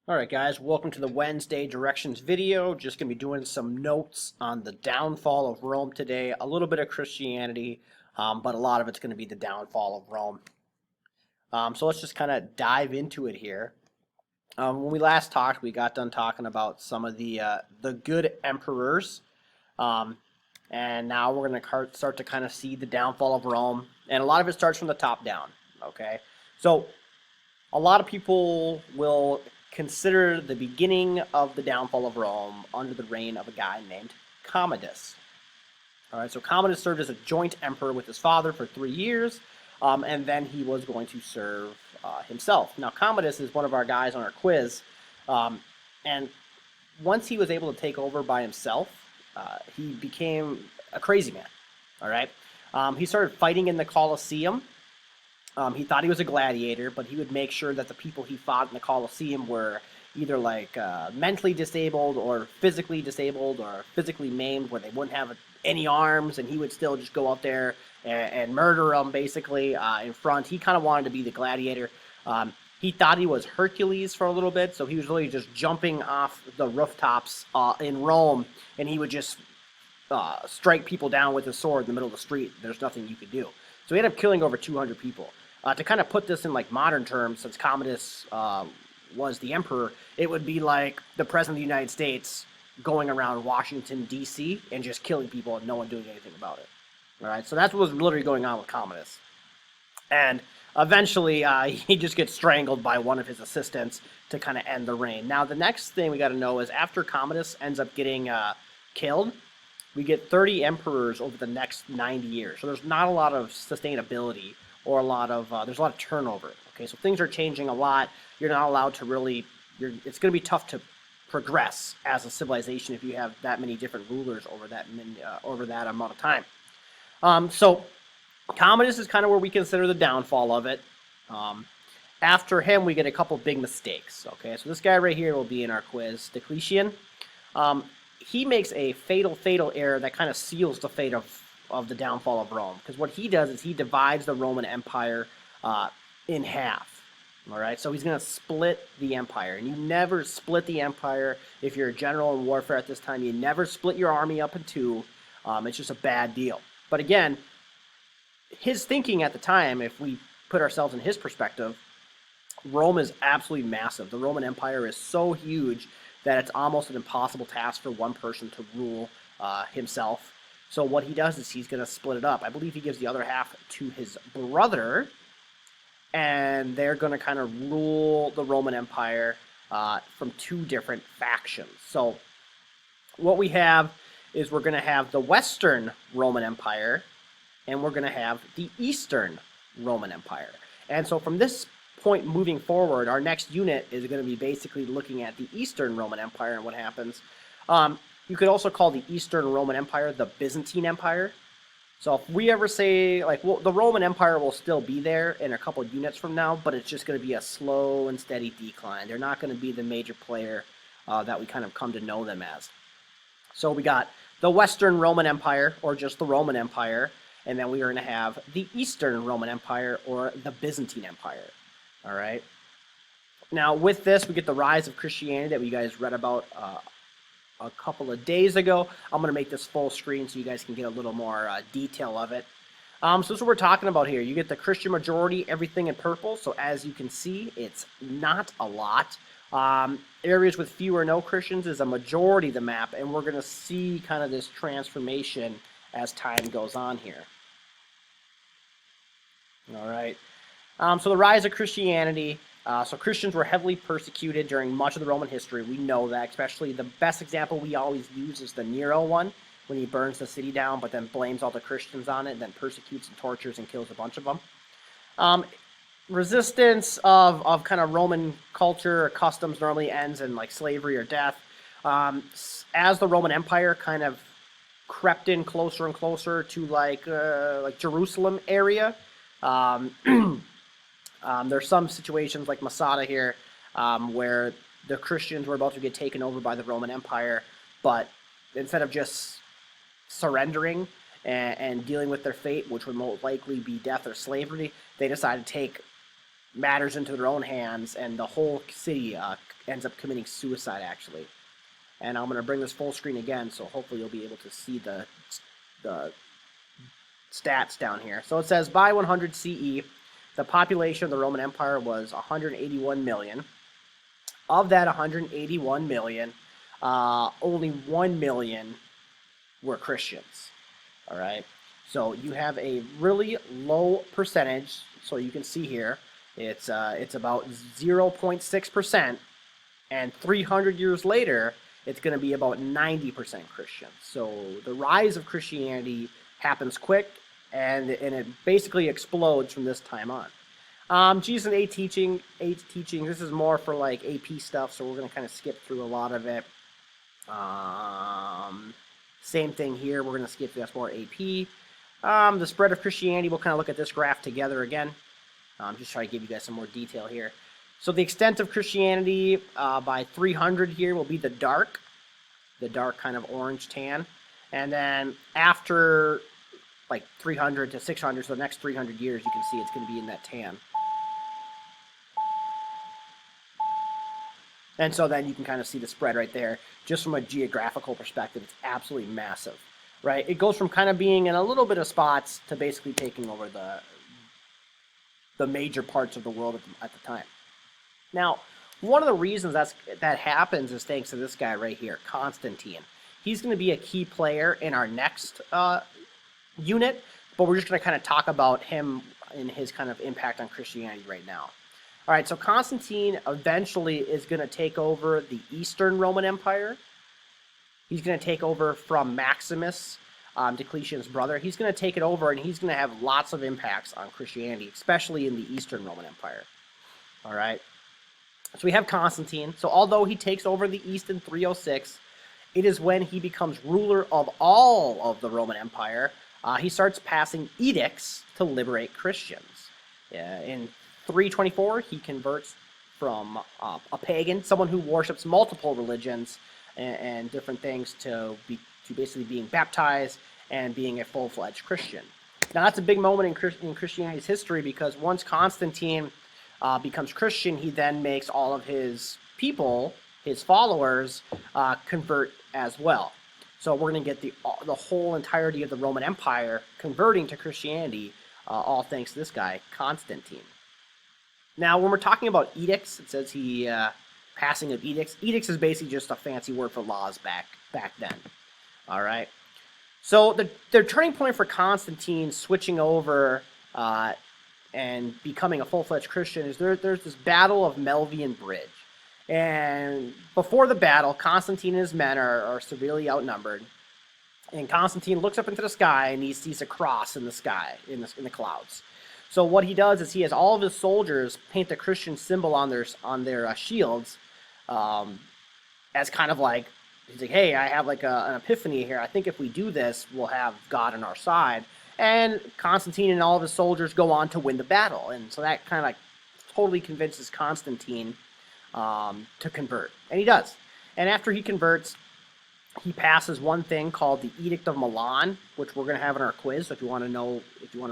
Alright guys, welcome to the Wednesday Directions video. Just going to be doing some notes on the downfall of Rome today. A little bit of Christianity, but a lot of it's going to be the downfall of Rome. So let's just kind of dive into it here. When we last talked, we got done talking about some of the good emperors. And now we're going to start to kind of see the downfall of Rome. And a lot of it starts from the top down. Okay, so a lot of people will consider the beginning of the downfall of Rome under the reign of a guy named Commodus. All right, so Commodus served as a joint emperor with his father for 3 years, and then he was going to serve himself. Now, Commodus is one of our guys on our quiz, and once he was able to take over by himself, he became a crazy man. All right, he started fighting in the Colosseum. He thought he was a gladiator, but he would make sure that the people he fought in the Colosseum were either like mentally disabled or physically maimed, where they wouldn't have any arms, and he would still just go out there and murder them basically in front. He kind of wanted to be the gladiator. He thought he was Hercules for a little bit, so he was really just jumping off the rooftops in Rome, and he would just strike people down with his sword in the middle of the street. There's nothing you could do. So he ended up killing over 200 people. To kind of put this in like modern terms, since Commodus was the emperor, it would be like the president of the United States going around Washington, D.C. and just killing people and no one doing anything about it. All right, so that's what was literally going on with Commodus. And eventually, he just gets strangled by one of his assistants to kind of end the reign. Now, the next thing we got to know is after Commodus ends up getting killed, we get 30 emperors over the next 90 years. So there's not a lot of sustainability or there's a lot of turnover. Okay, so things are changing a lot. You're not allowed to really, it's going to be tough to progress as a civilization if you have that many different rulers over that amount of time. So Commodus is kind of where we consider the downfall of it. After him, we get a couple big mistakes. Okay, so this guy right here will be in our quiz, Diocletian. He makes a fatal error that kind of seals the fate of the downfall of Rome. Because what he does is he divides the Roman Empire in half. All right, so he's going to split the empire. And you never split the empire if you're a general in warfare at this time. You never split your army up in two. It's just a bad deal. But again, his thinking at the time, if we put ourselves in his perspective, Rome is absolutely massive. The Roman Empire is so huge that it's almost an impossible task for one person to rule himself. So what he does is he's going to split it up. I believe he gives the other half to his brother, and they're going to kind of rule the Roman Empire from two different factions. So what we have is we're going to have the Western Roman Empire, and we're going to have the Eastern Roman Empire. And so from this point moving forward, our next unit is going to be basically looking at the Eastern Roman Empire and what happens. You could also call the Eastern Roman Empire the Byzantine Empire. So if we ever say, like, well, the Roman Empire will still be there in a couple units from now, but it's just going to be a slow and steady decline. They're not going to be the major player that we kind of come to know them as. So we got the Western Roman Empire, or just the Roman Empire, and then we are going to have the Eastern Roman Empire, or the Byzantine Empire. All right. Now, with this, we get the rise of Christianity that we guys read about a couple of days ago. I'm going to make this full screen so you guys can get a little more detail of it. So this is what we're talking about here. You get the Christian majority, everything in purple. So as you can see, it's not a lot. Areas with few or no Christians is a majority of the map, and we're going to see kind of this transformation as time goes on here. All right. So the rise of Christianity. So Christians were heavily persecuted during much of the Roman history. We know that, especially the best example we always use is the Nero one, when he burns the city down, but then blames all the Christians on it, and then persecutes and tortures and kills a bunch of them. Resistance of kind of Roman culture or customs normally ends in like slavery or death. As the Roman Empire kind of crept in closer and closer to like Jerusalem area, there's some situations like Masada here where the Christians were about to get taken over by the Roman Empire, but instead of just surrendering and dealing with their fate, which would most likely be death or slavery, they decided to take matters into their own hands, and the whole city ends up committing suicide, actually. And I'm going to bring this full screen again, so hopefully you'll be able to see the stats down here. So it says by 100 CE, the population of the Roman Empire was 181 million. Of that 181 million, only 1 million were Christians. All right. So you have a really low percentage. So you can see here, it's about 0.6%, and 300 years later, it's going to be about 90% Christian. So the rise of Christianity happens quick, and it basically explodes from this time on. Jesus and eight teachings. This is more for like AP stuff, so we're going to kind of skip through a lot of it. Same thing here. We're going to skip through. That's more AP. The spread of Christianity. We'll kind of look at this graph together again. Just try to give you guys some more detail here. So the extent of Christianity by 300 here will be the dark kind of orange tan, and then after like 300 to 600, so the next 300 years, you can see it's going to be in that tan. And so then you can kind of see the spread right there. Just from a geographical perspective, it's absolutely massive, right? It goes from kind of being in a little bit of spots to basically taking over the major parts of the world at the time. Now, one of the reasons that happens is thanks to this guy right here, Constantine. He's going to be a key player in our next unit, but we're just going to kind of talk about him and his kind of impact on Christianity right now. All right, so Constantine eventually is going to take over the Eastern Roman Empire. He's going to take over from Maximus, Diocletian's brother. He's going to take it over, and he's going to have lots of impacts on Christianity, especially in the Eastern Roman Empire. All right. So we have Constantine. So although he takes over the East in 306, it is when he becomes ruler of all of the Roman Empire. He starts passing edicts to liberate Christians. In 324, he converts from a pagan, someone who worships multiple religions and different things, to basically being baptized and being a full-fledged Christian. Now that's a big moment in Christianity's history, because once Constantine becomes Christian, he then makes all of his people, his followers, convert as well. So we're going to get the whole entirety of the Roman Empire converting to Christianity, all thanks to this guy, Constantine. Now, when we're talking about edicts, it says he passing of edicts. Edicts is basically just a fancy word for laws back then. All right. So the turning point for Constantine switching over and becoming a full-fledged Christian is there's this battle of Milvian Bridge. And before the battle, Constantine and his men are severely outnumbered. And Constantine looks up into the sky, and he sees a cross in the sky, in the clouds. So what he does is he has all of his soldiers paint the Christian symbol on their shields, as kind of like, he's like, hey, I have like an epiphany here. I think if we do this, we'll have God on our side. And Constantine and all of his soldiers go on to win the battle. And so that kind of like totally convinces Constantine to convert. And he does. And after he converts, he passes one thing called the Edict of Milan, which we're going to have in our quiz. So if you want to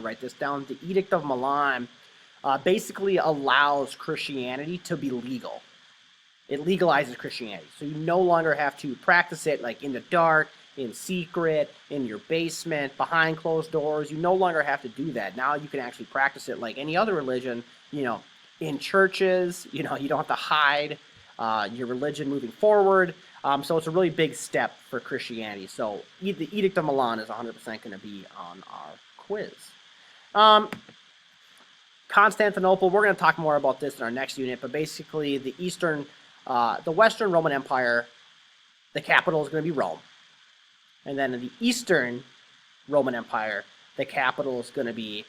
write this down, the Edict of Milan basically allows Christianity to be legal. It legalizes Christianity. So you no longer have to practice it like in the dark, in secret, in your basement, behind closed doors. You no longer have to do that. Now you can actually practice it like any other religion, in churches. You don't have to hide your religion moving forward. So it's a really big step for Christianity. So the Edict of Milan is 100% going to be on our quiz. Constantinople, we're going to talk more about this in our next unit, but basically the Western Roman Empire, the capital is going to be Rome. And then in the Eastern Roman Empire, the capital is going to be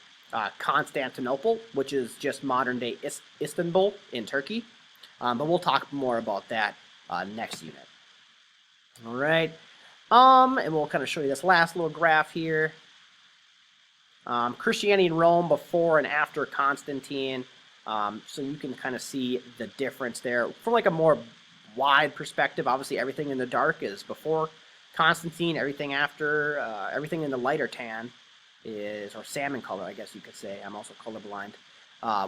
Constantinople, which is just modern-day Istanbul in Turkey. But we'll talk more about that next unit. All right. And we'll kind of show you this last little graph here. Christianity in Rome before and after Constantine. So you can kind of see the difference there. From like a more wide perspective, obviously everything in the dark is before Constantine. Everything after, everything in the lighter tan or salmon color, I guess you could say. I'm also colorblind.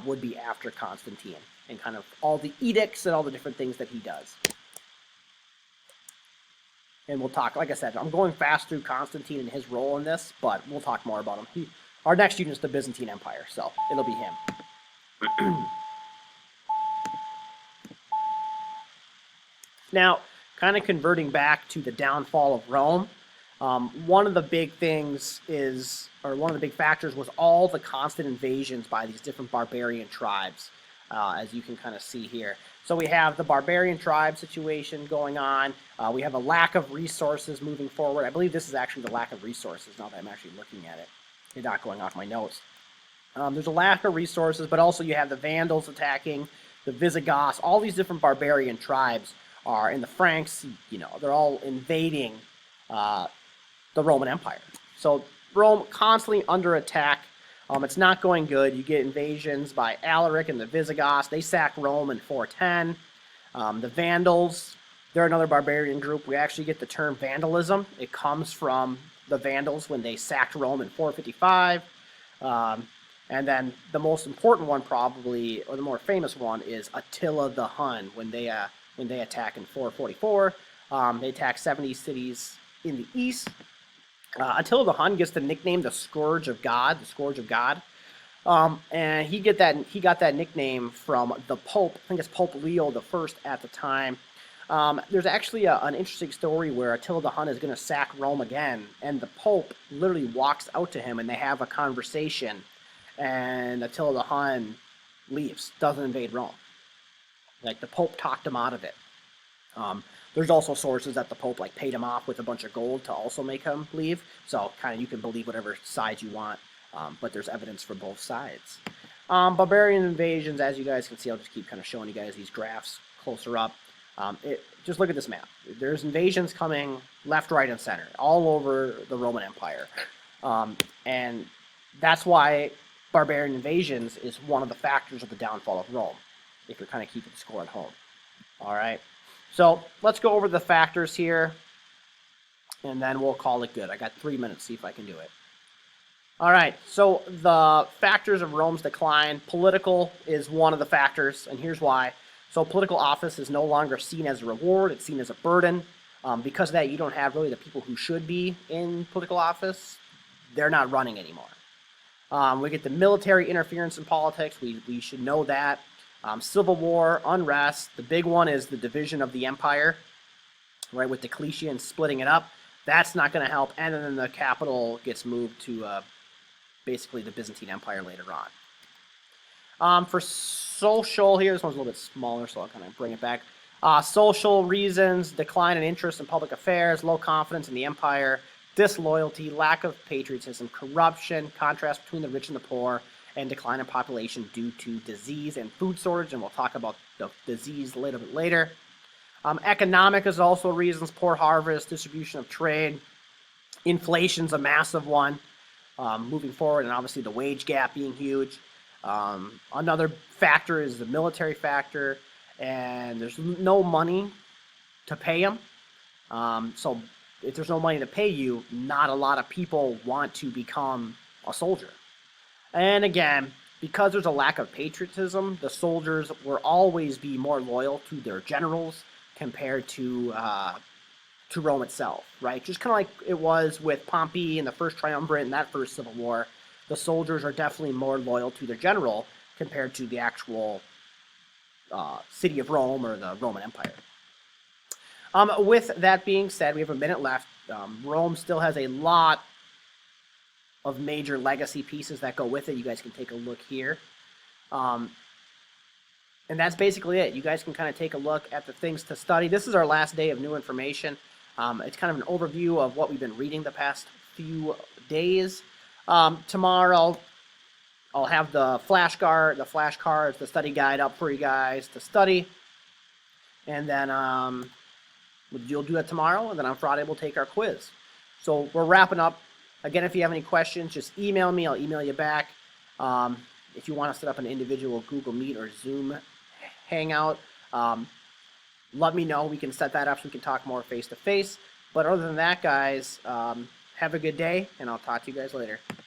would be after Constantine, and kind of all the edicts and all the different things that he does. And we'll talk, like I said, I'm going fast through Constantine and his role in this, but we'll talk more about him. Our next unit is the Byzantine Empire, so it'll be him. Now, kind of converting back to the downfall of Rome, one of the big things is, or one of the big factors was all the constant invasions by these different barbarian tribes, as you can kind of see here. So we have the barbarian tribe situation going on. We have a lack of resources moving forward. I believe this is actually the lack of resources now that I'm actually looking at it. It's not going off my notes. There's a lack of resources, but also you have the Vandals attacking, the Visigoths, all these different barbarian tribes are, in the Franks, you know, they're all invading the Roman Empire. So Rome constantly under attack. It's not going good. You get invasions by Alaric and the Visigoths. They sack Rome in 410. The Vandals, they're another barbarian group. We actually get the term vandalism. It comes from the Vandals when they sacked Rome in 455. And then the most important one probably, or the more famous one, is Attila the Hun when they attack in 444. They attack 70 cities in the east. Attila the Hun gets the nickname the Scourge of God, the Scourge of God, and he got that nickname from the Pope. I think it's Pope Leo I at the time. There's actually an interesting story where Attila the Hun is going to sack Rome again, and the Pope literally walks out to him, and they have a conversation, and Attila the Hun leaves, doesn't invade Rome. Like, the Pope talked him out of it. There's also sources that the Pope like paid him off with a bunch of gold to also make him leave. So kind of you can believe whatever side you want, but there's evidence for both sides. Barbarian invasions, as you guys can see, I'll just keep kind of showing you guys these graphs closer up. Just look at this map. There's invasions coming left, right, and center all over the Roman Empire. And that's why barbarian invasions is one of the factors of the downfall of Rome, if you're kind of keeping score at home. All right. So let's go over the factors here, and then we'll call it good. I got 3 minutes, see if I can do it. All right, so the factors of Rome's decline, political is one of the factors, and here's why. So political office is no longer seen as a reward, it's seen as a burden. Because of that, you don't have really the people who should be in political office. They're not running anymore. We get the military interference in politics. We should know that. Civil war, unrest. The big one is the division of the empire, right, with Diocletian splitting it up. That's not going to help. And then the capital gets moved to basically the Byzantine Empire later on. For social here, this one's a little bit smaller, so I'll kind of bring it back. Social reasons, decline in interest in public affairs, low confidence in the empire, disloyalty, lack of patriotism, corruption, contrast between the rich and the poor, and decline in population due to disease and food shortage, and we'll talk about the disease a little bit later. Economic is also reasons, poor harvest, distribution of trade. Inflation's a massive one moving forward, and obviously the wage gap being huge. Another factor is the military factor, and there's no money to pay them. So if there's no money to pay you, not a lot of people want to become a soldier. And again, because there's a lack of patriotism, the soldiers will always be more loyal to their generals compared to Rome itself, right? Just kind of like it was with Pompey in the first triumvirate in that first civil war. The soldiers are definitely more loyal to their general compared to the actual city of Rome or the Roman Empire. With that being said, we have a minute left. Rome still has a lot of major legacy pieces that go with it. You guys can take a look here. And that's basically it. You guys can kind of take a look at the things to study. This is our last day of new information. It's kind of an overview of what we've been reading the past few days. Tomorrow, I'll have the flashcards, the study guide up for you guys to study. And then you'll do that tomorrow, and then on Friday we'll take our quiz. So we're wrapping up. Again, if you have any questions, just email me. I'll email you back. If you want to set up an individual Google Meet or Zoom hangout, let me know. We can set that up so we can talk more face-to-face. But other than that, guys, have a good day, and I'll talk to you guys later.